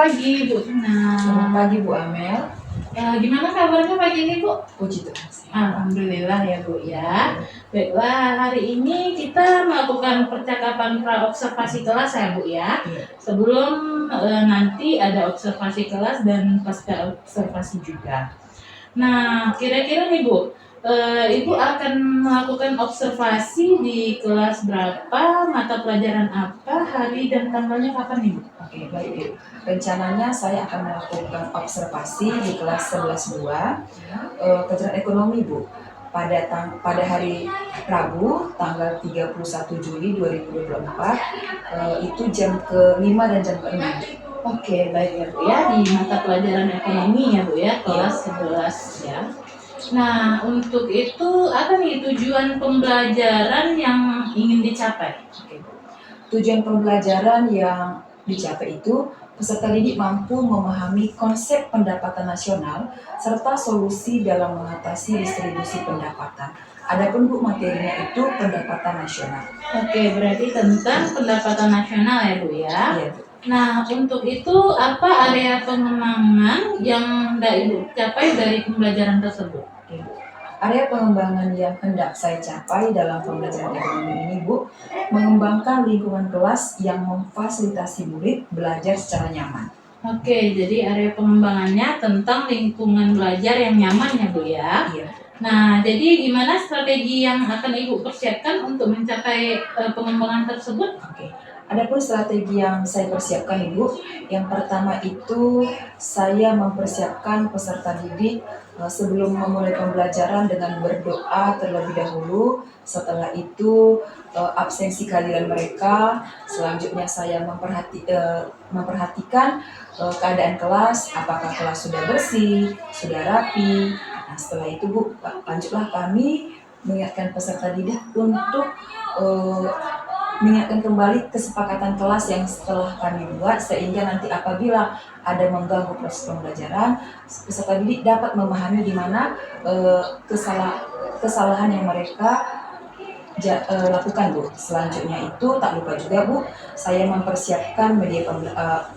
pagi Bu Tina. Selamat pagi Bu Amel. Gimana kabarnya pagi ini Bu? Puji Tuhan. Alhamdulillah ya Bu ya. Baiklah, hari ini kita melakukan percakapan pra-observasi kelas ya Bu ya. Sebelum nanti ada observasi kelas dan pasca observasi juga. Nah, kira-kira nih Bu, Ibu akan melakukan observasi di kelas berapa, mata pelajaran apa, hari dan tanggalnya kapan nih Bu? Oke, baik Bu. Rencananya saya akan melakukan observasi di kelas 11.2 pelajaran ekonomi Bu. Pada hari Rabu tanggal 31 Juli 2024 itu jam ke-5 dan jam ke-6. Oke, baik ya Bu ya, di mata pelajaran ekonomi ya Bu ya, kelas 11 ya. Nah, untuk itu apa nih tujuan pembelajaran yang ingin dicapai? Oke, Bu. Tujuan pembelajaran yang dicapai itu peserta didik mampu memahami konsep pendapatan nasional serta solusi dalam mengatasi distribusi pendapatan. Adapun Bu, materinya itu pendapatan nasional. Oke, berarti tentang pendapatan nasional ya Bu ya. Iya, Bu. Nah, untuk itu apa area pengembangan yang hendak Ibu capai dari pembelajaran tersebut? Oke, Bu. Area pengembangan yang hendak saya capai dalam pembelajaran ekonomi ini, Bu, mengembangkan lingkungan kelas yang memfasilitasi murid belajar secara nyaman. Oke, jadi area pengembangannya tentang lingkungan belajar yang nyaman ya Bu ya. Iya. Nah, jadi gimana strategi yang akan Ibu persiapkan untuk mencapai pengembangan tersebut? Oke. Adapun strategi yang saya persiapkan Ibu, yang pertama itu saya mempersiapkan peserta didik sebelum memulai pembelajaran dengan berdoa terlebih dahulu. Setelah itu absensi kehadiran mereka. Selanjutnya saya memperhatikan keadaan kelas, apakah kelas sudah bersih, sudah rapi. Nah, setelah itu Bu, lanjutlah kami mengingatkan peserta didik untuk mengingatkan kembali kesepakatan kelas yang setelah kami buat, sehingga nanti apabila ada mengganggu proses pembelajaran, peserta didik dapat memahami di mana kesalahan yang mereka lakukan Bu. Selanjutnya itu tak lupa juga Bu, saya mempersiapkan media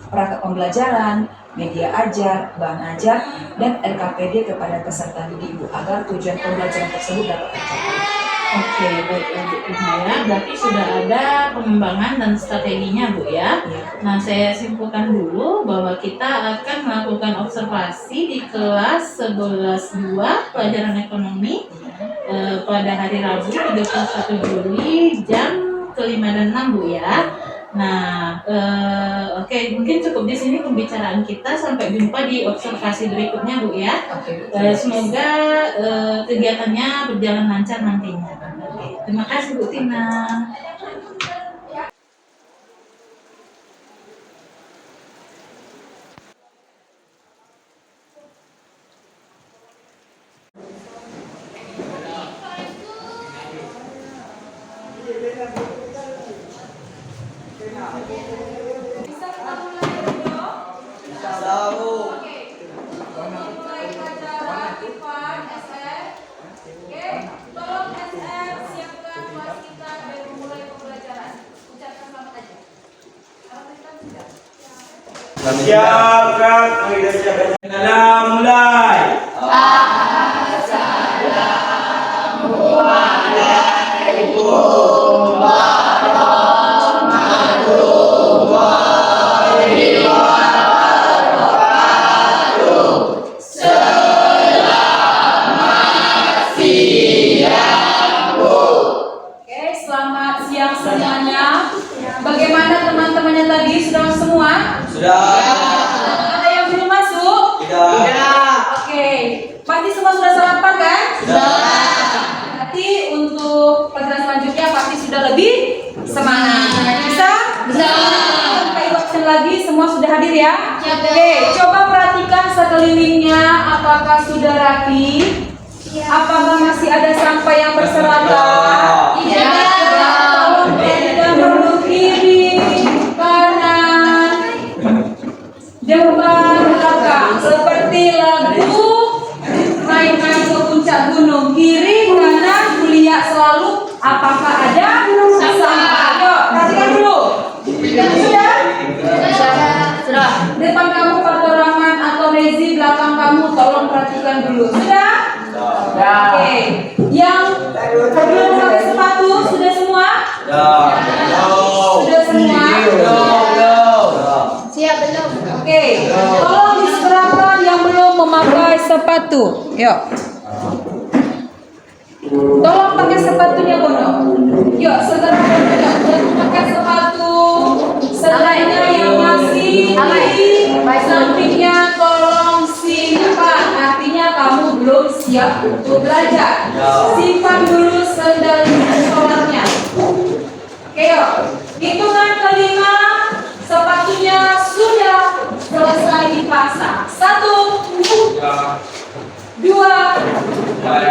perangkat pembelajaran, media ajar, bahan ajar, dan LKPD kepada peserta didik Bu, agar tujuan pembelajaran tersebut dapat tercapai. Oke, baik ya Bu ya. Berarti sudah ada pengembangan dan strateginya Bu ya. Nah, saya simpulkan dulu bahwa kita akan melakukan observasi di kelas 11.2 pelajaran ekonomi pada hari Rabu 31 Juli jam ke-5 dan 6 Bu ya. Nah, oke, mungkin cukup di sini pembicaraan kita. Sampai jumpa di observasi berikutnya Bu ya. Semoga kegiatannya berjalan lancar nantinya. Terima kasih Bu Tina. Siapkan, dalam mulai. Selamat siang semuanya. Bagaimana teman-temannya tadi? Sudah semua? Sudah. Ada yang belum masuk? Tidak. Oke. Pasti semua sudah sarapan kan? Sudah. Nanti untuk pelajaran selanjutnya pasti sudah lebih semangat. Bisa? Bisa. Sampai absen lagi semua sudah hadir ya? Oke. Coba perhatikan sekelilingnya, apakah sudah rapi? Apakah masih ada sampah yang berserakan? Tidak. Tolong perhatikan dulu kiri, kanan, depan, belakang. Seperti lagu naik-naik ke puncak gunung. Kiri, kanan, kuliah selalu. Apakah ada sampah? Yuk, perhatikan dulu. Sudah? Sudah. Depan kamu perhatikan dulu. Sudah? Ya. Oke. Yang belum pakai sepatu sudah semua? Sudah semua? Siap belum? Oke. Tolong diserahkan yang belum memakai sepatu. Yuk. Tolong pakai sepatunya Bono. Yuk, saudara Bono, yang pakai sepatu. Selainnya yang masih di sampingnya tolong simpan. Artinya kamu belum siap untuk belajar. Simpan dulu sendal sholatnya. Oke, yuk. Hitungan kelima, sepatunya sudah selesai dipasang. 1, 2, 3, 4,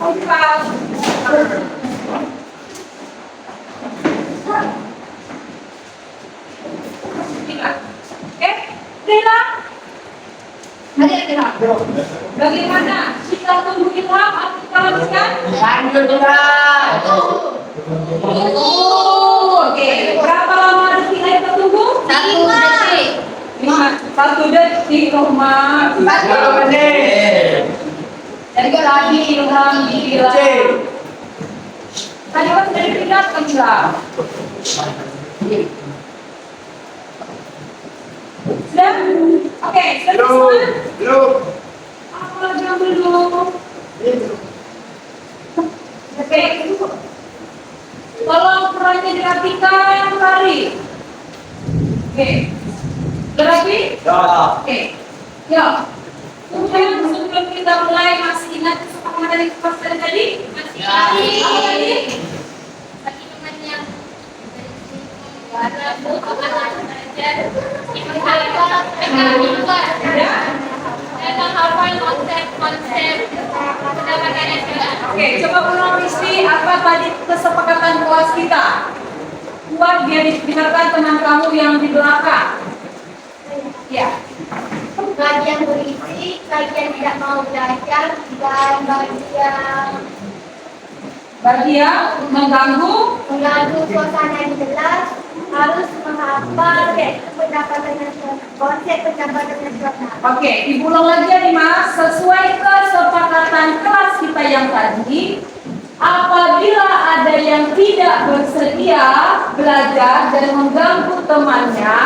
5. Oke, Rina. Bagaimana? Kita tunggu ilham atau kita lanjutkan? Oke, berapa lama detik lagi kita tunggu? 1 detik. 1 detik, Rohma. 1 menit. Jadi lagi ilham dibilang. Tadi kan sudah dipindahkan bilang. Sudah? Oke, sudah semua? Apa lagi yang belum? Oke, tolong perannya dirapikan, Lari. Oke, udah rapi? Oke, yuk. Kemudian sebelum kita mulai masih ingat kesepakatan dari kelas tadi? Masih. Apa tadi? Bagi teman yang ada buku belajar, dan menghafal konsep-konsep pendapatan nasional. Oke, coba ulang Risti, apa tadi kesepakatan kelas kita? Buat biar didengarkan teman kamu yang di belakang. Ya. Bagi yang berisi, bagi yang tidak mau belajar, dan Bagi yang mengganggu, mengganggu suasana yang jelas, harus menghafal pendapatan nasional, konsep pendapatan nasional. oke, diulang lagi ya Dimas. Sesuai kesepakatan kelas kita yang tadi, apabila ada yang tidak bersedia belajar dan mengganggu temannya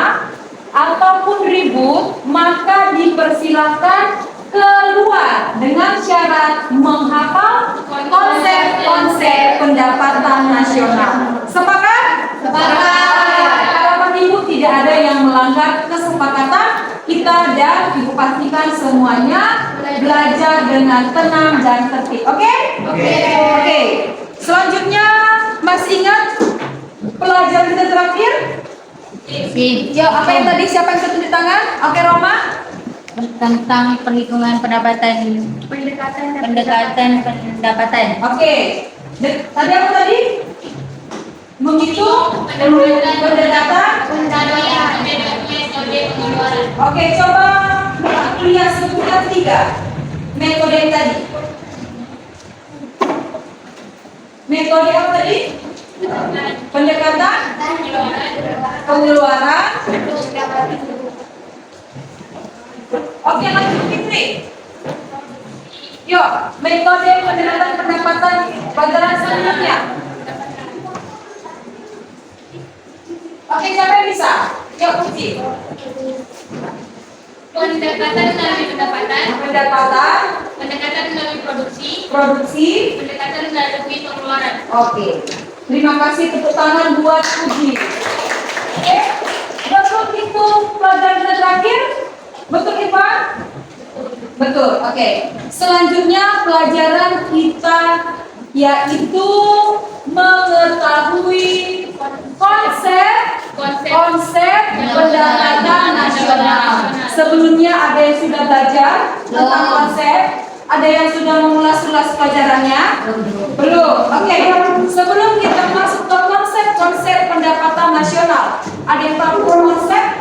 ataupun ribut, maka dipersilahkan keluar dengan syarat menghafal konsep-konsep pendapatan nasional. Sepakat? Sepakat. Harapan Ibu tidak ada yang melanggar kesepakatan kita dan Ibu pastikan semuanya belajar dengan tenang dan tertib. Oke? Oke. Selanjutnya masih ingat pelajaran kita terakhir? Ya, apa yang tadi? Siapa yang tunjuk tangan? Oke, Roma. Tentang perhitungan pendapatan pendapatan. Oke. Tadi apa tadi? Menghitung pendapatan. Oke, coba lihat sebutkan 3 metode yang tadi. Metode apa tadi? Pendekatan, pengeluaran. Oke, lanjut Fitri. Yuk, metode pendekatan pendapatan pelajaran selanjutnya. Oke, siapa yang bisa? Yuk, Uci. Pendekatan melalui pendapatan, pendekatan melalui produksi, pendekatan melalui pengeluaran. Oke. Terima kasih, tepuk tangan buat Uji. Oke. Betul itu pelajaran kita terakhir? Betul, Ivan? Betul. Oke. Selanjutnya pelajaran kita yaitu mengetahui konsep pendapatan nasional. Sebelumnya ada yang sudah belajar tentang konsep? Ada yang sudah mengulas-ulas pelajarannya? Belum. Oke. Sebelum kita masuk ke konsep pendapatan nasional, ada yang tahu konsep?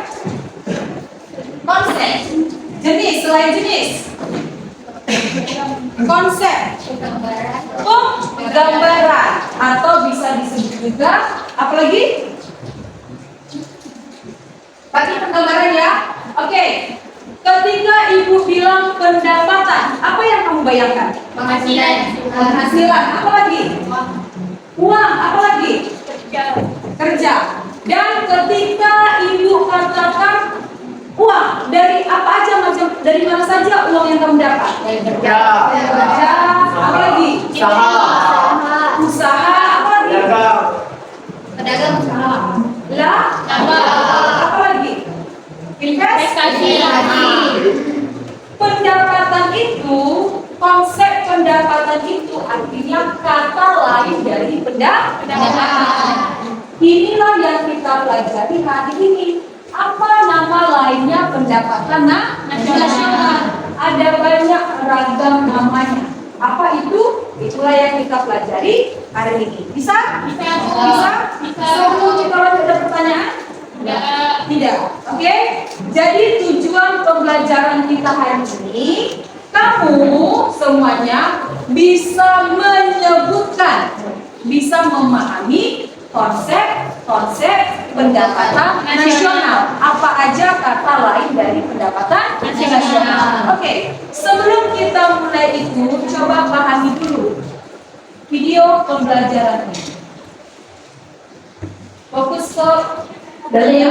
Jenis, selain jenis. Konsep penggambaran atau bisa disebut juga apa lagi? Bagi penggambaran ya. Oke. Ketika ibu bilang pendapatan, apa yang kamu bayangkan? Penghasilan. Apa lagi? Uang. Apa lagi? Kerja. Dan ketika ibu katakan uang, dari apa aja macam, dari mana saja uang yang kamu dapat? Kerja. Kerja. Apa lagi? Usaha. Apa lagi? Dagang. Lah. Apa lagi? Investasi. Pendapatan itu, konsep pendapatan itu artinya kata lain dari pendapatan. Inilah yang kita pelajari hari ini. Apa nama lainnya pendapatan nasional? Ada banyak ragam namanya. Apa itu? Itulah yang kita pelajari hari ini. Bisa? Bisa? Sebelum kita lanjut, ada pertanyaan? Tidak. Oke. Jadi tujuan pembelajaran kita hari ini, kamu semuanya bisa menyebutkan, bisa memahami konsep pendapatan nasional. Apa aja kata lain dari pendapatan nasional? Oke. Sebelum kita mulai itu, coba pahami dulu video pembelajaran ini. Fokus ke Dari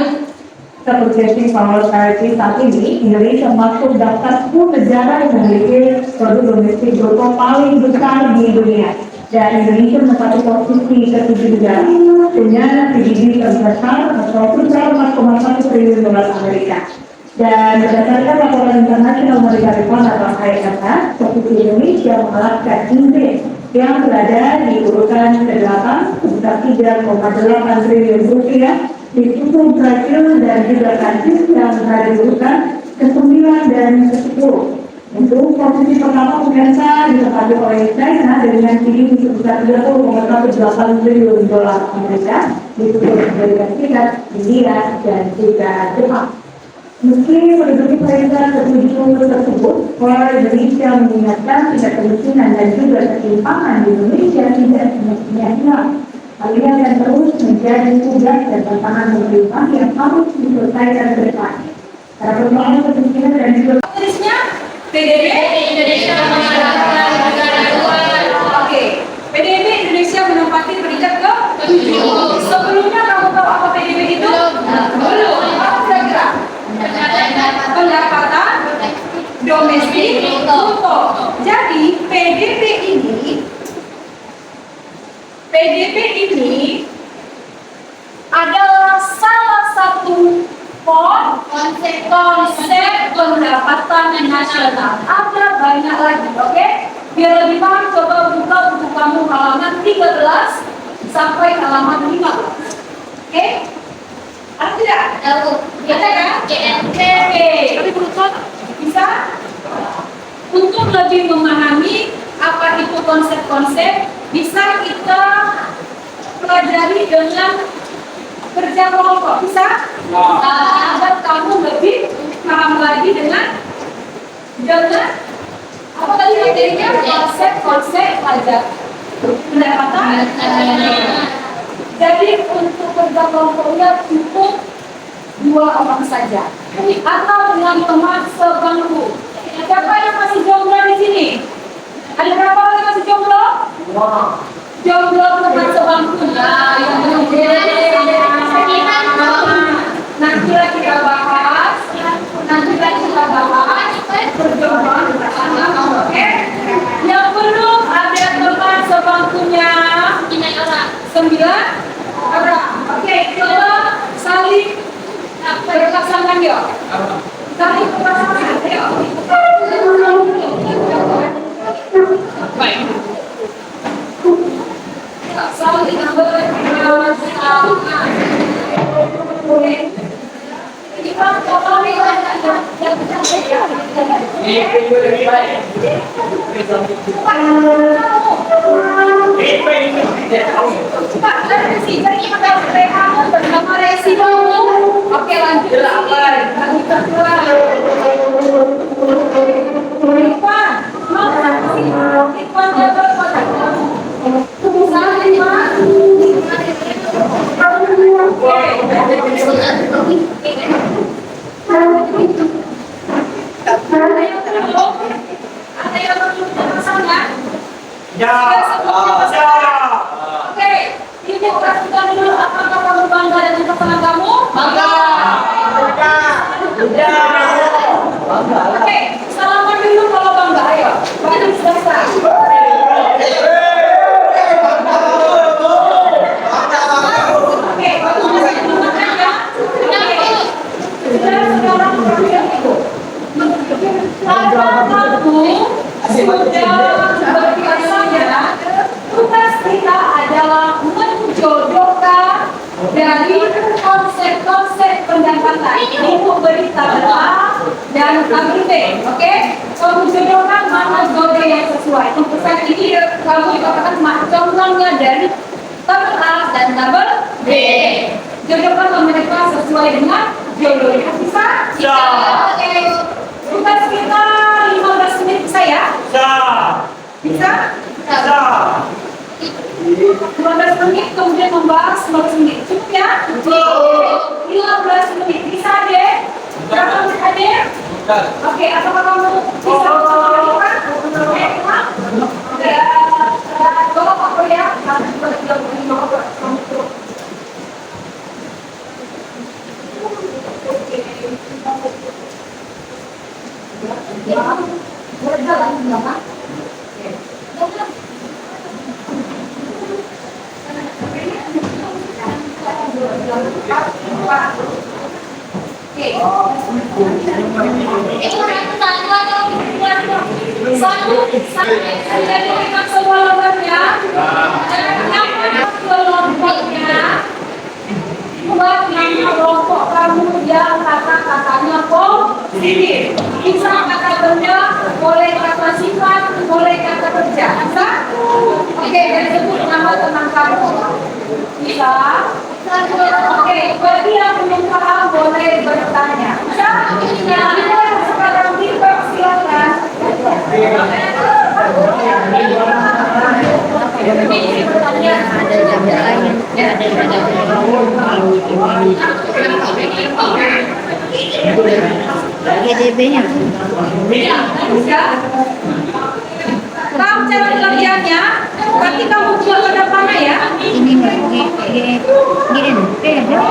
Purchasing Power Parity saat ini, Indonesia masuk daftar 10 negara yang memiliki produk domestik bruto paling besar di dunia. Dan Indonesia menempati posisi ke-7 negara dengan PDB terbesar atau sebesar 4,1 triliun dolar Amerika. Dan berdasarkan laporan internasional Monetary Fund atau IMF, posisi Indonesia mengalahkan Inggris yang berada di urutan ke-8 sebesar 3,8 triliun rupiah, disusul Brazil dan juga Prancis yang berada di urutan ke-9 dan ke-10. Untuk posisi pertama pemirsa ditempati oleh China dengan PDB sebesar 30,18 triliun dolar Amerika, disusul Amerika Serikat, India, dan juga Jepang. Meski menduduki peringkat ke-7 tersebut, Polar Indonesia mengingatkan tingkat kemiskinan dan juga ketimpangan di Indonesia tidak semestinya hilang. Hal ini akan terus menjadi tugas dan tantangan pemerintah yang harus diselesaikan ke depan. Karena persoalan kemiskinan dan juga tulisnya PDB Indonesia mengalahkan negara luar. Oke, PDB Indonesia menempati peringkat ke-7. Sebelumnya kamu tahu apa PDB itu? Belum. Apa kira-kira? Pendapatan domestik bruto. Jadi PDB ini adalah salah satu konsep pendapatan nasional. Ada banyak lagi, oke? Biar lebih paham, coba buka buku kamu halaman 13 sampai halaman 15. Oke? Ada tidak? Ada kan? Oke. Bisa? Untuk lebih memahami apa itu konsep-konsep, bisa kita pelajari dengan kerja kelompok. Bisa? Agar kamu lebih paham lagi dengan apa tadi materinya? Konsep pelajar pendapatan. Jadi untuk kerja kelompoknya cukup 2 orang saja, atau dengan teman sebangku. Siapa yang masih jomblo di sini? Ada berapa orang yang masih jomblo? Jomblo teman sebangku. Nah, yang belum nanti kita bahas. Perjombloan bersama, oke? Yang belum ada teman sebangkunya 9 orang. Oke, coba saling berpasangan yuk. Saling berpasangan yuk. Saling berpasangan. Oke, lanjut. Mau Oke, Ibu perhatikan dulu apakah kamu bangga dengan pasangan kamu? Bangga. Oke, salaman dulu kalau bangga, ayo. Bagi selesai. Oke, bagus masih makan ya. Sekarang perhatian Ibu. Karena kamu sudah berbiasa ya, tugas kita adalah menjodohkan dari konsep-konsep pendapatan untuk berita A dan kami B, oke? Kamu jodohkan mana jodoh yang sesuai. Untuk saat ini kamu dikatakan contohnya dari tabel A dan tabel B. Jodohkan mereka sesuai dengan jodohnya. Bisa? Bisa. Oke. Tugas kita 15 menit bisa ya? Bisa? Bisa. 15 menit kemudian membahas 15 menit. Cukup ya? Cukup. 15 menit. Bisa deh? Berapa menit hadir? Oke, apakah kamu bisa melakukan? Oke. Coba Pak ya. Buat nama kelompok kamu yang kata-katanya positif. Bisa kata benda, boleh kata sifat, boleh kata kerja. Bisa? Oke, dan sebut nama teman kamu. Bisa? Oke, bagi yang belum paham boleh bertanya. Bisa? Nah, sekarang dipersilakan. GDB-nya. Kamu cara latihannya, nanti kamu buat pada mana ya? Ini GDB aja.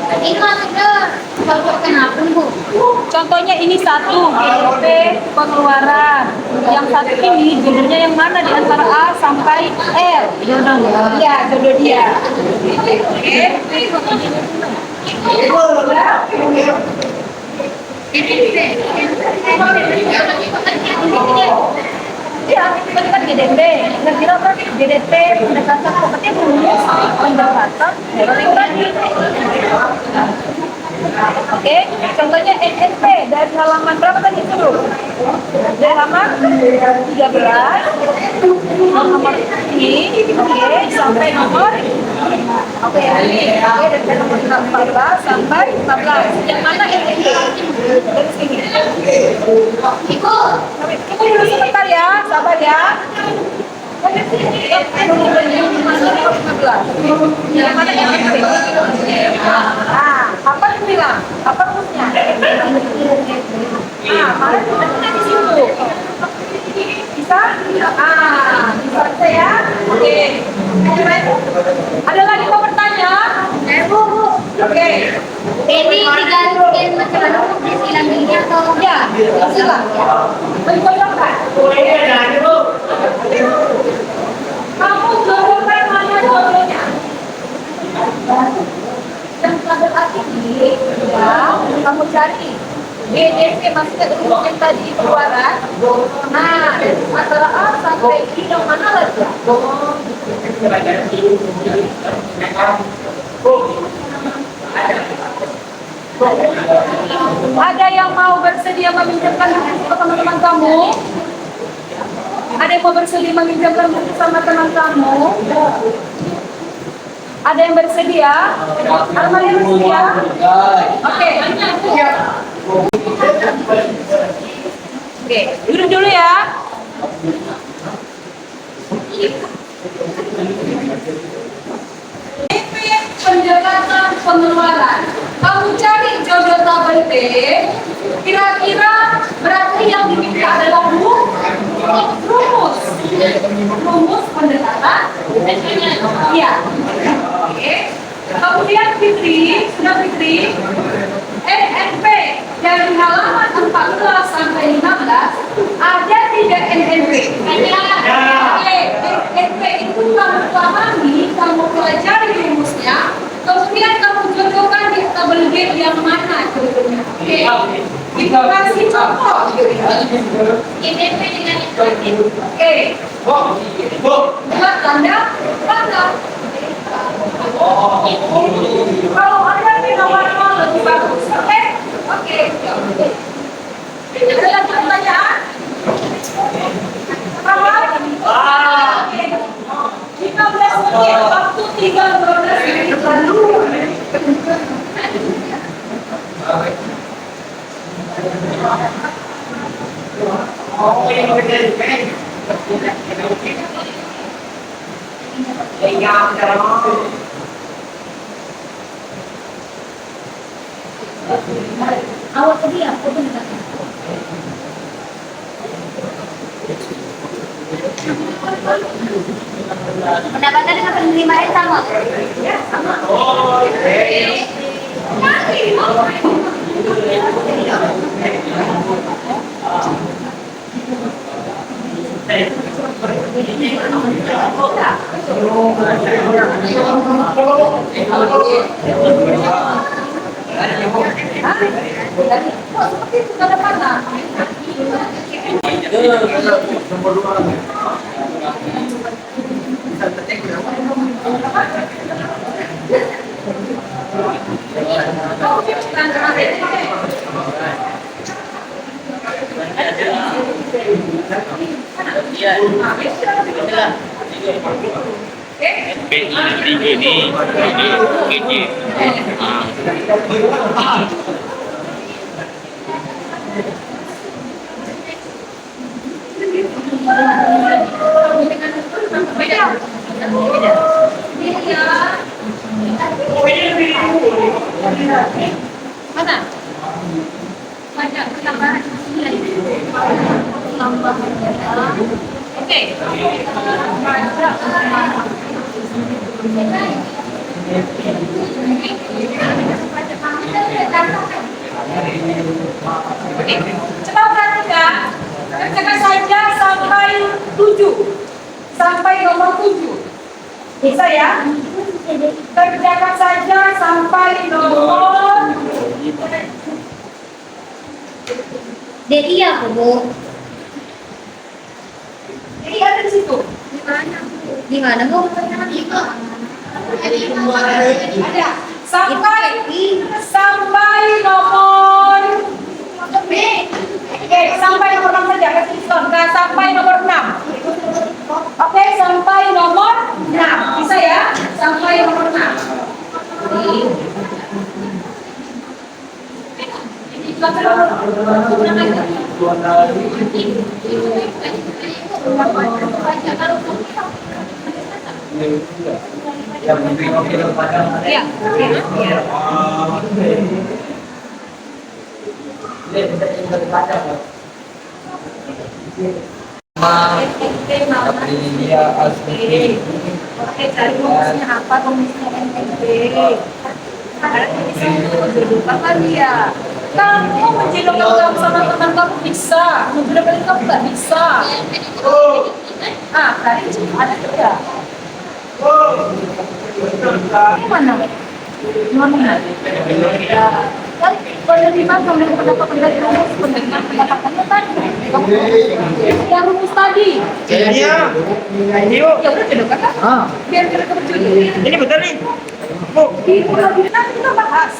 Ini maksudnya kalau kenapa Bu? Contohnya ini satu GDP pengeluaran. Yang satu ini jodohnya yang mana di antara A sampai L? Jodoh ya. Iya, jodoh dia. Oke. Ya, itu kan GDP. Kira-kira kan GDP pendekatan pokoknya rumus pendekatan tadi. Oke, contohnya NNP dari halaman berapa tadi itu? Dari halaman 13, nomor ini, oke, sampai nomor, oke, dari nomor 14 sampai 15. Yang mana NNP? Dari sini. Ibu dulu sebentar ya, sabar ya. Yang mana NNP? Apa yang bilang? Apa rumusnya? Mana di situ? Bisa? Bisa ya? Oke. Ada lagi mau bertanya? Bu. Oke. Ini digantiin macam mana Bu? Disilang gini atau? Ya, silakan. Mencobakan. Kamu jodohkan mana jodohnya? Yang pada hati ini, ya, kamu cari GDP maksudnya rumus yang tadi keluaran. Nah, antara A sampai I yang mana lagi? Ada yang mau bersedia meminjamkan buku ke teman-teman kamu? Ada yang mau bersedia meminjamkan buku sama teman kamu? Ada yang bersedia? Armani bersedia? Oke. Oke, duduk dulu ya. Pendekatan pengeluaran. Kamu cari jodoh tabel B. Kira-kira berarti yang diminta adalah rumus. Rumus pendekatan. Iya. Oke. Kemudian Fitri, sudah Fitri? NNP dari halaman 14 sampai 15 ada 3 NNP. Oke, NNP itu kamu pahami, kamu pelajari rumusnya, kemudian kamu jodohkan di tabel B yang mana jodohnya. Oke, kita kasih contoh. NNP dengan instruksi. Oke, buat tanda tanda. Kalau ada di nomor lebih bagus, oke? Oke. Ada lagi pertanyaan? Paham? Oke. 15 menit, waktu tinggal 12 menit lalu. Awal tadi apa pendekatan? Pendapatan dengan penerimaan sama? Ya, sama. Seperti itu ada mana? Mana? Banyak penambahan. Oke. Coba perhatikan, kerjakan saja sampai 7, sampai nomor 7. Bisa ya? Kerjakan saja sampai nomor Jadi apa, Bu? Jadi ada di situ. Di mana, Bu? Ada sampai nomor Oke, sampai nomor 6 saja kasih diskon. Nah, sampai nomor 6. Oke, sampai nomor 6. Bisa ya? Sampai nomor 6. Iya. Oke, cari rumusnya apa? Rumusnya NNP. Apa dia? Kamu menjodohkan kamu sama teman kamu bisa, menjodohkan kamu nggak bisa. Ah, tadi ada tidak? Ini mana? Mana? Kan penerima kamu pendapat rumus pendapatannya tadi. Yang rumus tadi. Iya. Ya udah jodohkan kan? Biar kita berjodoh. Ini betul nih. Bu. Nanti kita bahas.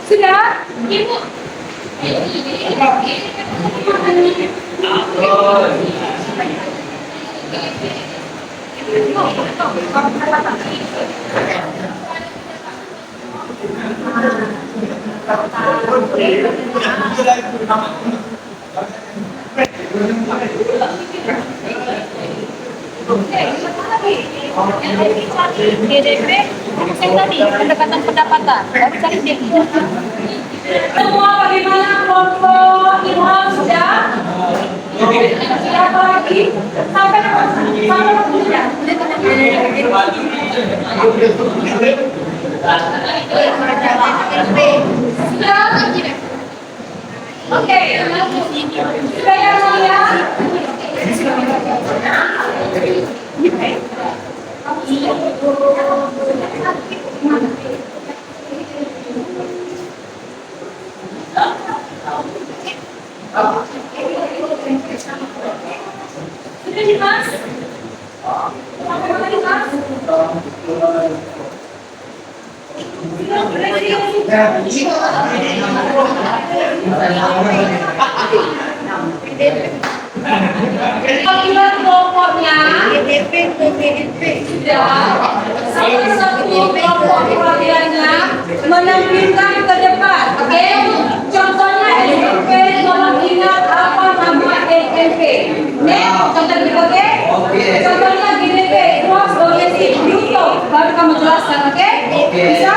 Sudah? Ibu. GDP yang tadi pendekatan pendapatan baru cari dia. Semua bagaimana kelompok Ilham sudah? Siapa lagi? Sampai sudah. Oke. Sudah yang mulia. Sudah Dimas? Bagaimana Dimas? Apabila kelompoknya sudah salah satu kelompok perwakilannya menampilkan ke depan, oke? Contohnya NNP, tolong ingat apa nama NNP. Contoh oke? Contohnya GDP, gross domestic bruto. Baru kamu jelaskan, oke? Bisa?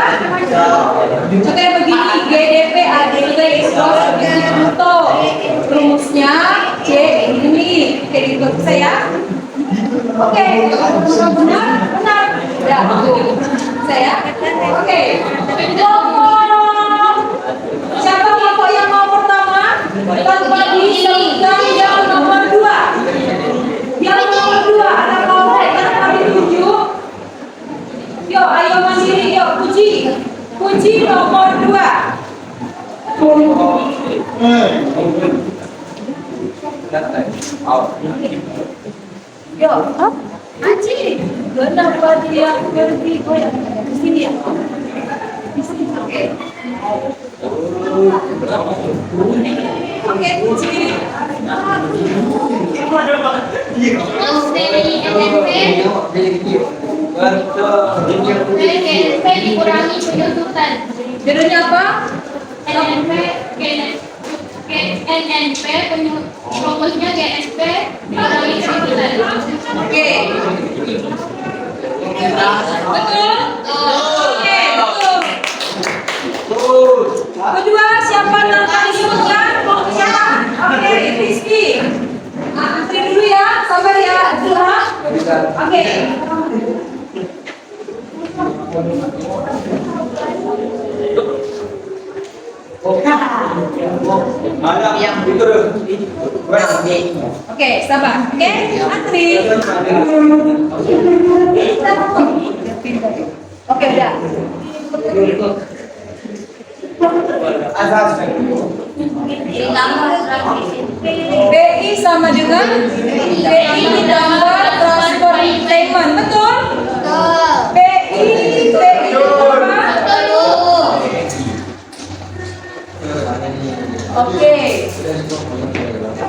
Contohnya begini, GDP adalah gross domestic bruto. Rumusnya C ini. Oke, ikut saya. Oke, benar. Ya, saya. Oke. Kelompok. Siapa kelompok yang mau pertama? Tanpa disebutkan yang nomor 2. Yang nomor 2 ada kelompok yang kami tunjuk. Yo, ayo mandiri, yo, Puji. Puji nomor 2. Yo, Aji, kenapa dia pergi goyang ke sini ya? Di sini, oke. Oke, Puji. Terus dari NNP dikurangi penuntutan. Bedanya apa? NNP rumusnya GSP dikurangi penuntutan. Oke. Betul? Oke, betul. Kedua, siapa tanpa disebutkan? Siapa? Oke, Rizky. Antri dulu ya, sabar ya, Zulha. Oke. Oke, sabar. Oke, antri. Oke, udah. BI sama dengan BI ditambah transfer payment, betul? BI ditambah.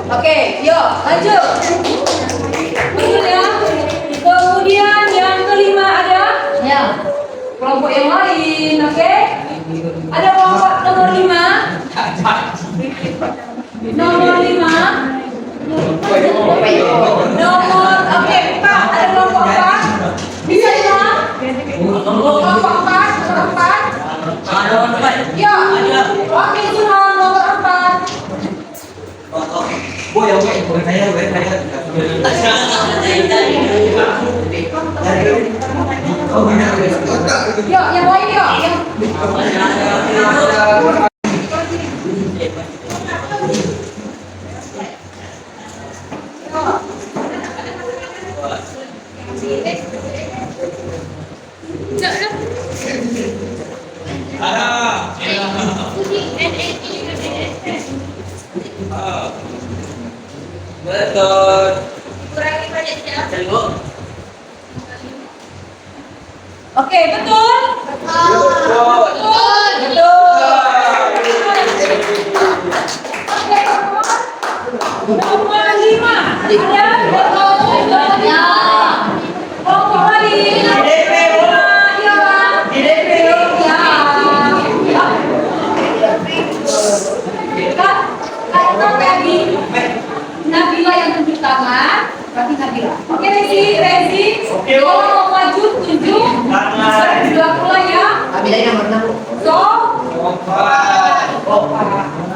Oke, yuk lanjut. Betul ya. Kemudian yang kelima ada? Ya. Kelompok yang lain, oke? Ada kelompok nomor 5. Nomor 5. Nomor, oke, Pak, ada kelompok 4. Bisa ya? Kelompok 4, nomor 4. Ya, oke, Zulha, nomor 4. Yuk, yang lain yuk. Betul. Kurangi pajak. Oke, betul? Oh.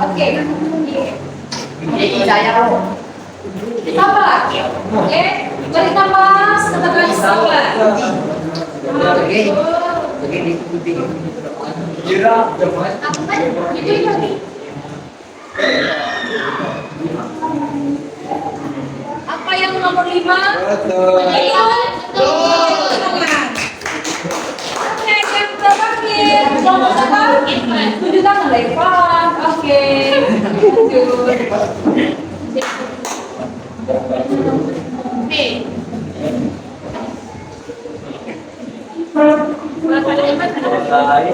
Oke. Tambah lagi. Oke. Beri tambah katakan sabar. Apa yang nomor 5? Oke, yang terakhir nomor berapa? 7 tangan lepas. Oke.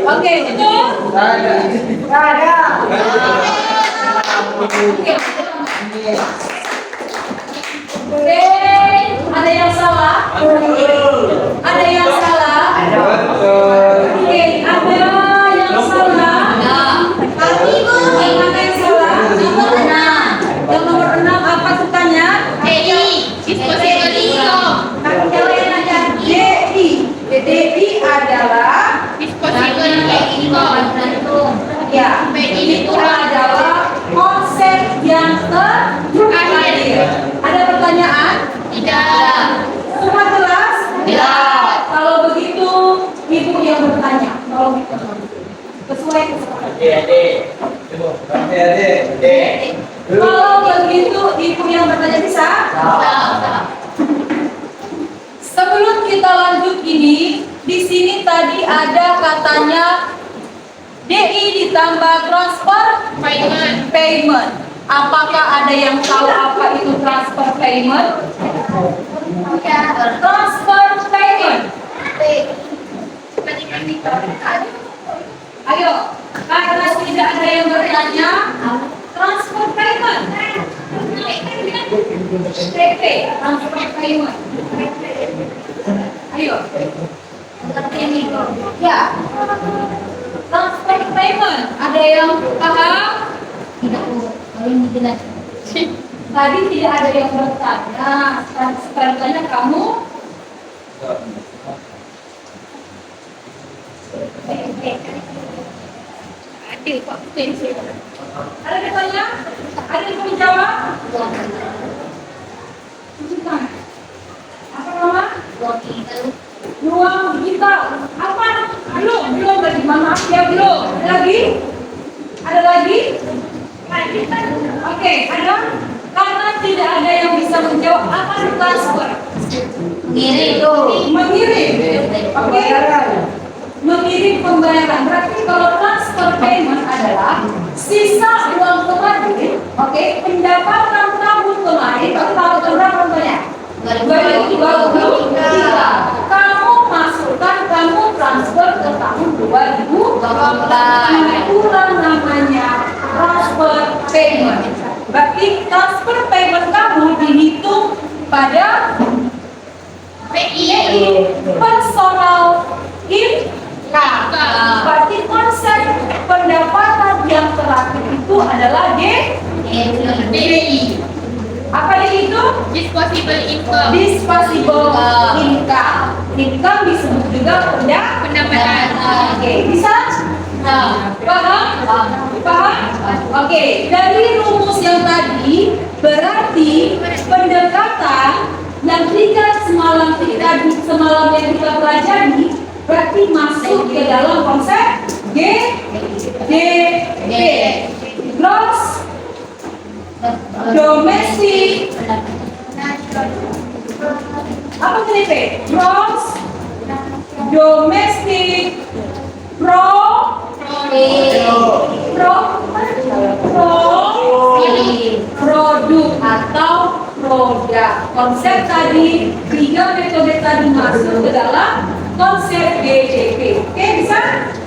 Oke, itu. Ada. Oke, ada yang salah? Ada yang salah? Oke, ada yang salah? Kami Bu. Ada yang salah? Nomor 6. Yang nomor 6 apa tutanya? DI adalah ya, itu adalah konsep yang terakhir. Ada pertanyaan? Tidak. Semua jelas? Jelas. Kalau begitu, ibu yang bertanya. Kalau sesuai kesepakatan. Kalau begitu, ibu yang bertanya bisa? Sebelum kita lanjut ini, di sini tadi ada katanya DI ditambah transfer payment. Apakah ada yang tahu apa itu transfer payment? Transfer payment. Ayo, karena tidak ada yang bertanya, transfer payment. TP, transfer payment. Ayo. Ya. Transfer payment. Ada yang paham? Tadi tidak ada yang bertanya. Sekarang tanya kamu. Adil kok pensi. Ada yang bertanya? Ada yang menjawab? Apa nama? Ruang digital. Apa? Belum lagi. Maaf ya, belum. Ada lagi? Ada lagi? Oke, ada? Karena tidak ada yang bisa menjawab apa itu transfer. Mengirim. Oke. Mengirim pembayaran. Berarti kalau transfer payment adalah sisa uang kemarin, oke, pendapatan tahun kemarin, tahun berapa contohnya? 2023. Kamu masukkan, kamu transfer ke tahun 2012. Itulah namanya transfer payment. Berarti transfer payment kamu dihitung pada personal income. Berarti konsep pendapatan yang terakhir itu adalah DI. Apa dia itu? Disposable income. Disposable income. Income disebut juga pendapatan. Oke, bisa? Paham? Oke, dari rumus yang tadi berarti pendekatan yang semalam yang kita pelajari berarti masuk ke dalam konsep GDP, gross domestic. Apa GDP? Gross domestic produk atau produk. Konsep tadi, 3 metode tadi masuk ke dalam konsep GDP. Oke, bisa?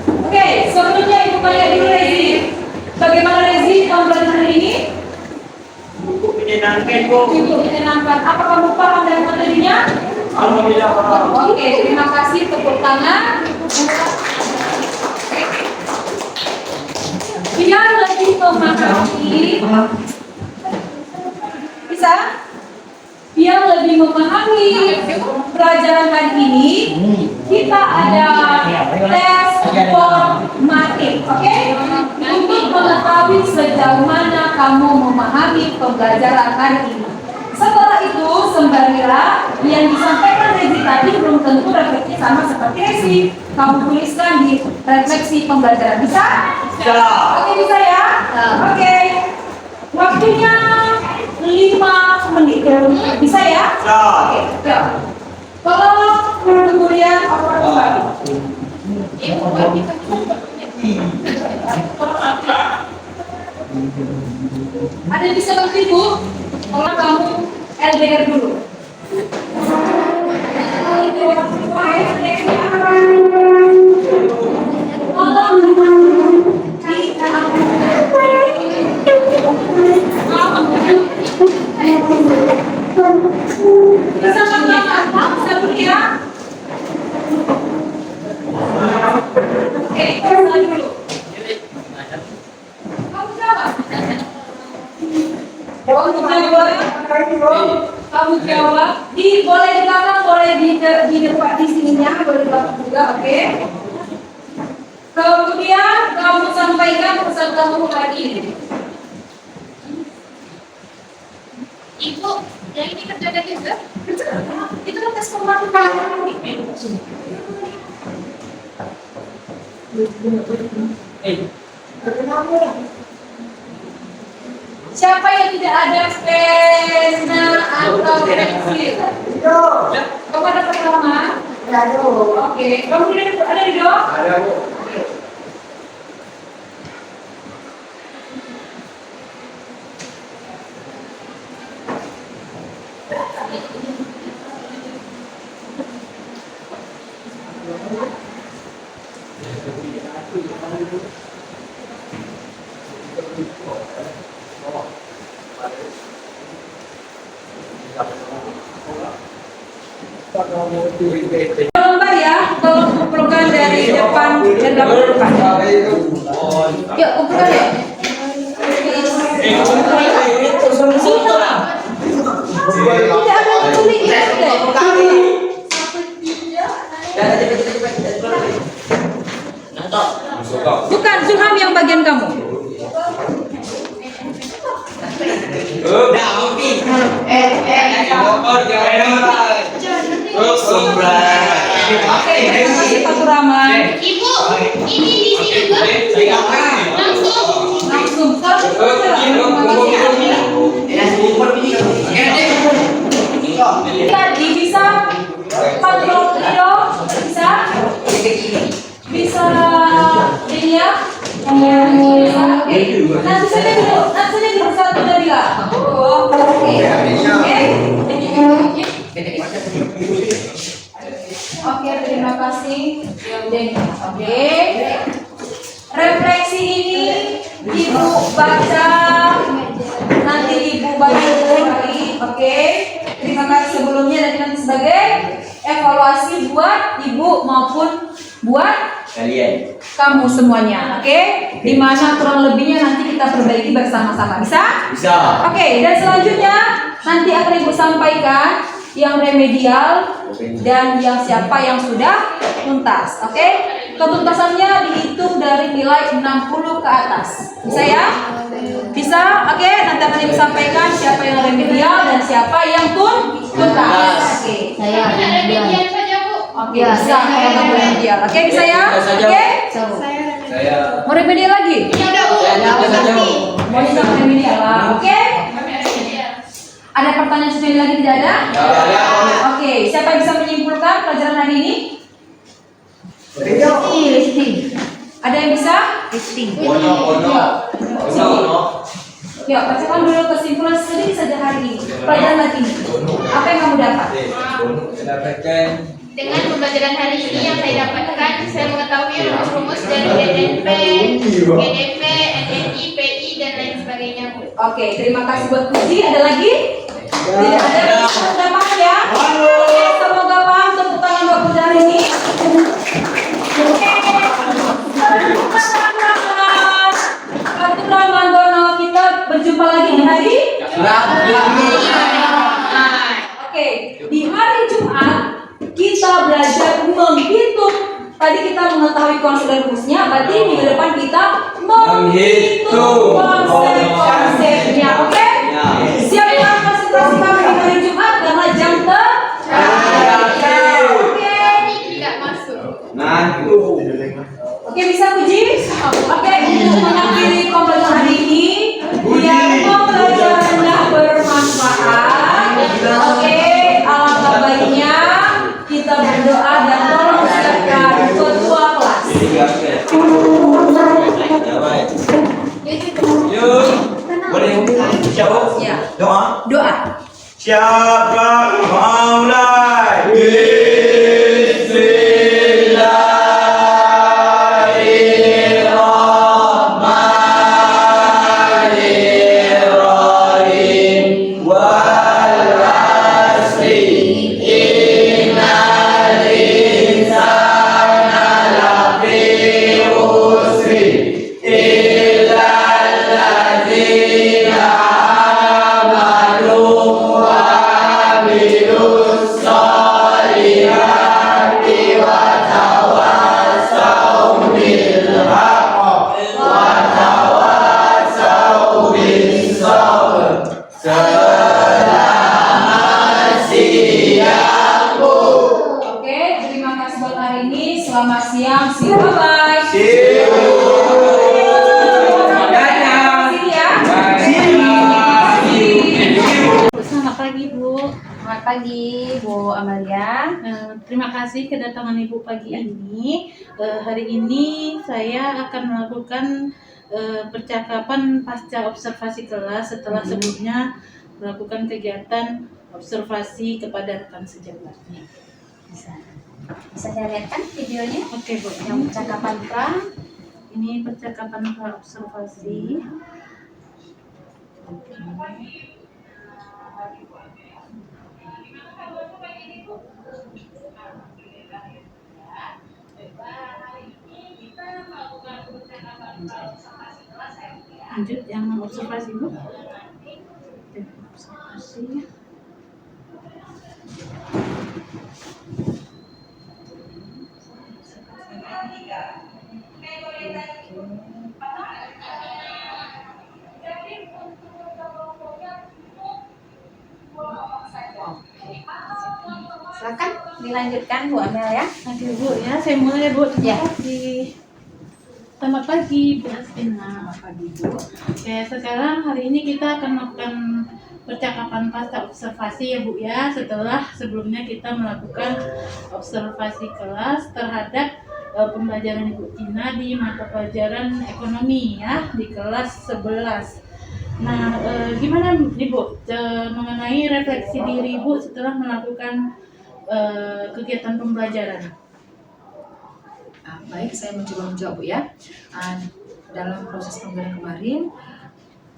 Oke, sebelumnya ibu tanya dulu Rezi. Bagaimana Rezi pembelajaran hari ini? Cukup menyenangkan. Apa kamu paham dari materinya? Alhamdulillah. Oke, terima kasih, tepuk tangan. Biar lebih memahami, bisa? Biar lebih memahami pelajaran hari ini, kita ada tes formatif, oke? Untuk mengetahui sejauh mana kamu memahami pembelajaran hari ini. Setelah itu, sembarilah yang disampaikan Rezi tadi belum tentu refleksi sama seperti Rezi. Kamu tuliskan di refleksi pembelajaran. Bisa? Oke, bisa ya? Oke. Waktunya 5 menit. Bisa ya? Oke, yuk. Tolong kemudian orang kembali. Ada yang bisa bantu Ibu? Tolong kamu LDR dulu. Bisa sama-sama, bisa dulu ya. Oke, selesai dulu. Kamu jawab. Kamu jawab. Boleh di belakang, boleh di depan di sininya, boleh di belakang juga, oke? Kemudian kamu sampaikan pesan kamu hari ini. Ibu, yang ini kerja dari juga? Itu kan tes formatif. Siapa yang tidak ada pena atau pensil? Kamu ada pertama? Oke. Kamu tidak ada di dok? Ada, Bu. Lembar ya, tolong kumpulkan dari depan dan belakang depan. Yuk, kumpulkan ya. Tidak ada tulis ya, bukan Zulham yang bagian kamu. Oke, terima kasih Pak Suraman. Ibu, ini di sini juga. Langsung. Tadi bisa kontrol video, bisa dilihat. Nanti saja dulu satu dari lah. Oke, terima kasih. Oke. Refleksi ini Ibu baca, nanti Ibu baca lagi. Oke. Terima kasih sebelumnya dan nanti sebagai evaluasi buat Ibu maupun buat kalian kamu semuanya. Oke. Dimana kurang lebihnya nanti kita perbaiki bersama-sama. Bisa? bisa. Oke, dan selanjutnya nanti akan Ibu sampaikan yang remedial dan yang siapa yang sudah tuntas. Oke? Ketuntasannya dihitung dari nilai 60 ke atas. Bisa ya? Bisa? Oke, nanti akan Ibu sampaikan siapa yang remedial dan siapa yang tuntas. Oke. Saya Remedial saja, Bu. Oke, bisa kalau kamu remedial. Oke, bisa ya? Oke? Saya Mau remedial lagi? Ya udah, Bu. Mau juga remedial lah. Oke? Ada pertanyaan sesuai lagi tidak ada? Oke, siapa yang bisa menyimpulkan pelajaran hari ini? listing. Ada yang bisa? Ya, bacakan dulu kesimpulan sedikit saja hari ini. Pelajaran hari ini. Apa yang kamu dapat? Dengan pembelajaran hari ini yang saya dapatkan, saya mengetahui rumus-rumus dari GDP, NNI, PI, dan lain sebagainya, Bu. Oke, terima kasih buat Puji. Ada lagi? Tidak ada. Sudah paham ya? Oke, semoga paham. Tepuk tangan buat Puji hari ini. Aturan Mandono, kita berjumpa lagi di hari Oke, di hari Jumat kita belajar menghitung. Tadi kita mengetahui konsep dan rumusnya, berarti minggu depan kita Menghitung konsep-konsepnya, oke? Siap ya konsentrasi kami di hari Jumat karena jam terakhir. Oke. Tidak masuk. Oke, bisa Puji? Oke, untuk mengakhiri pembelajaran hari ini, biar pembelajarannya bermanfaat. Oke, alangkah baiknya kita berdoa dan tolong siapkan ketua kelas. Yuk, boleh siapa? Ya. Doa. Doa. Siapa mulai? Bismillahirrahmanirrahim. Wal asri innal insana lafi khusri illa alladzina amanu wa amilus solihati wa tawassaw bil haqq wa tawassaw bis sabr. Selamat siang, Bu. Oke, terima kasih buat hari ini. Selamat siang. See you. Bye-bye. See you. Sini ya. Selamat pagi Bu. Selamat pagi, Bu Amalia. Terima kasih kedatangan Ibu pagi ini. Hari ini saya akan melakukan percakapan pasca observasi kelas setelah sebelumnya melakukan kegiatan observasi kepada rekan sejabatnya. Bisa saya lihat kan videonya? Oke Bu, Yang percakapan pra. ini percakapan pra observasi. Lanjut yang observasi Bu. Observasi. Silakan dilanjutkan Bu Amalia. Oke Bu ya, saya mulai Bu. Ya. Terima kasih. Selamat pagi Bu Astina. Selamat pagi Bu. Oke, sekarang hari ini kita akan melakukan percakapan pasca observasi ya Bu ya. Setelah sebelumnya kita melakukan observasi kelas terhadap pembelajaran Ibu Tina di mata pelajaran ekonomi ya di kelas 11. Nah, gimana Ibu mengenai refleksi diri Ibu setelah melakukan kegiatan pembelajaran? Baik, saya mencoba menjawab Bu ya. Dalam proses pembelajaran kemarin,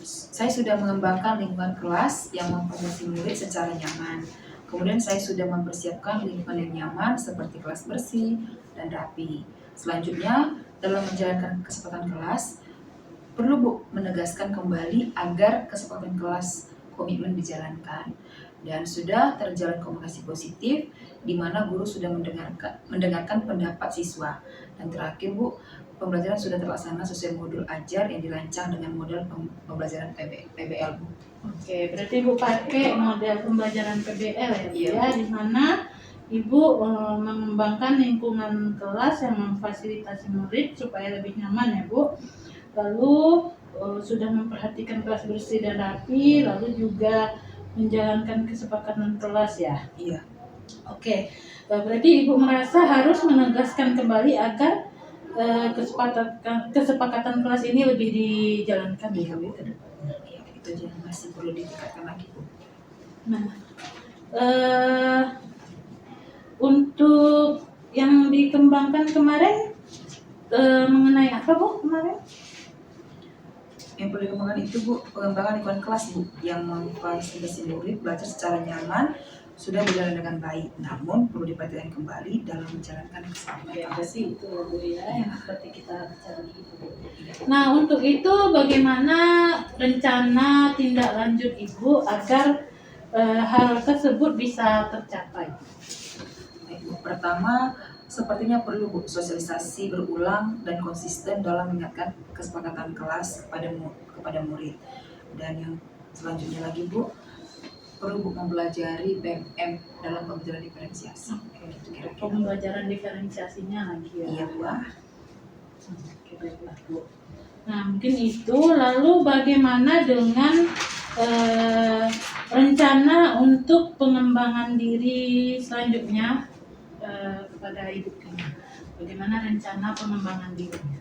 saya sudah mengembangkan lingkungan kelas yang memfasilitasi murid secara nyaman. Kemudian saya sudah mempersiapkan lingkungan yang nyaman seperti kelas bersih dan rapi. Selanjutnya, dalam menjalankan kesepakatan kelas, perlu Bu menegaskan kembali agar kesepakatan kelas komitmen dijalankan. Dan sudah terjalin komunikasi positif di mana guru sudah mendengarkan pendapat siswa. Dan terakhir Bu, pembelajaran sudah terlaksana sesuai modul ajar yang dirancang dengan model pembelajaran PBL Bu. Oke, berarti Ibu pakai model pembelajaran PBL ya, Bu, Iya. ya, di mana Ibu mengembangkan lingkungan kelas yang memfasilitasi murid supaya lebih nyaman ya Bu. Lalu sudah memperhatikan kelas bersih dan rapi, lalu juga menjalankan kesepakatan kelas ya. Iya. Oke, berarti Ibu merasa harus menegaskan kembali agar kesepakatan kelas ini lebih dijalankan ya Bu ke depannya. Iya, itu aja yang masih perlu ditingkatkan lagi Bu. Nah, untuk yang dikembangkan kemarin mengenai apa Bu kemarin? Yang perlu dikembangkan itu Bu, pengembangan lingkungan kelas Bu, yang memfasilitasi murid belajar secara nyaman sudah berjalan dengan baik. Namun perlu diperhatikan kembali dalam menjalankan kesepakatan Ya, kelas. berarti itu Bu ya, yang seperti kita bicara itu Bu. Nah, untuk itu bagaimana rencana tindak lanjut Ibu agar hal tersebut bisa tercapai? Baik, Bu. Pertama, Sepertinya perlu Bu, sosialisasi berulang dan konsisten dalam mengingatkan kesepakatan kelas kepada murid. Dan yang selanjutnya lagi Bu, perlu Bu mempelajari PMM dalam pembelajaran diferensiasi. Itu kira-kira. Pembelajaran diferensiasinya lagi ya. Iya Bu. Oke, baiklah Bu. Nah, mungkin itu. Lalu bagaimana dengan rencana untuk pengembangan diri selanjutnya kepada Ibu Tina? Bagaimana rencana pengembangan dirinya?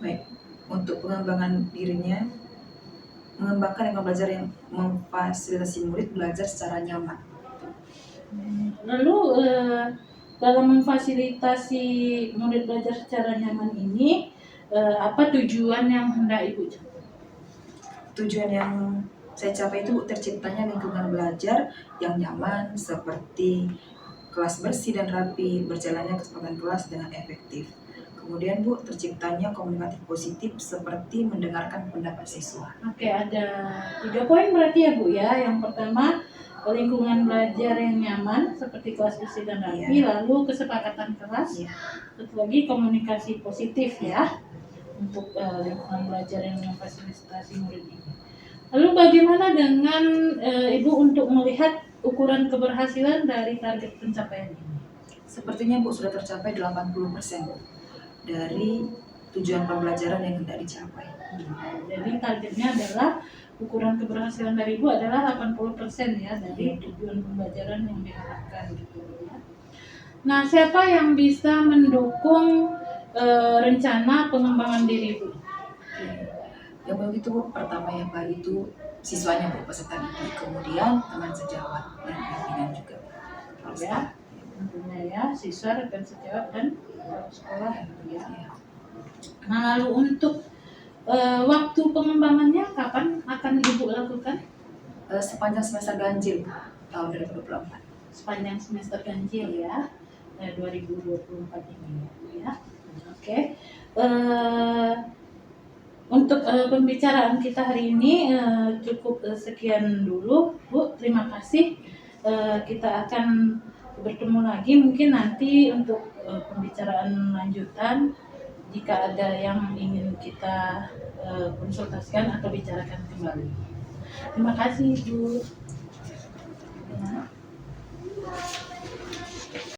Baik, untuk pengembangan dirinya, mengembangkan lingkungan belajar yang memfasilitasi murid belajar secara nyaman. Lalu dalam memfasilitasi murid belajar secara nyaman ini, apa tujuan yang hendak Ibu capai? Tujuan yang saya capai itu terciptanya lingkungan belajar yang nyaman seperti kelas bersih dan rapi, berjalannya kesepakatan kelas dengan efektif. Kemudian Bu, terciptanya komunikatif positif seperti mendengarkan pendapat siswa. Oke, ada 3 poin berarti ya Bu ya. Yang pertama, lingkungan belajar yang nyaman seperti kelas bersih dan rapi, lalu kesepakatan kelas, satu lagi komunikasi positif ya untuk lingkungan belajar yang memfasilitasi murid ini. Lalu bagaimana dengan Ibu untuk melihat ukuran keberhasilan dari target pencapaian ini? Sepertinya Bu sudah tercapai 80% Bu, dari tujuan pembelajaran yang hendak dicapai. Jadi targetnya adalah ukuran keberhasilan dari Ibu adalah 80% ya dari tujuan pembelajaran yang diharapkan gitu ya. Nah, siapa yang bisa mendukung rencana pengembangan diri Ibu? Yang begitu Bu, pertama yang baik itu siswanya Bu, peserta didik, kemudian teman sejawat dan pimpinan juga. Ya, tentunya ya, siswa, rekan sejawat dan sekolah gitu ya. Nah, lalu untuk waktu pengembangannya kapan akan Ibu lakukan? Sepanjang semester ganjil tahun 2024. Sepanjang semester ganjil ya, 2024 ini ya. Oke. Untuk pembicaraan kita hari ini cukup sekian dulu Bu, terima kasih. Kita akan bertemu lagi mungkin nanti untuk pembicaraan lanjutan jika ada yang ingin kita konsultasikan atau bicarakan kembali. Terima kasih Bu. Ya.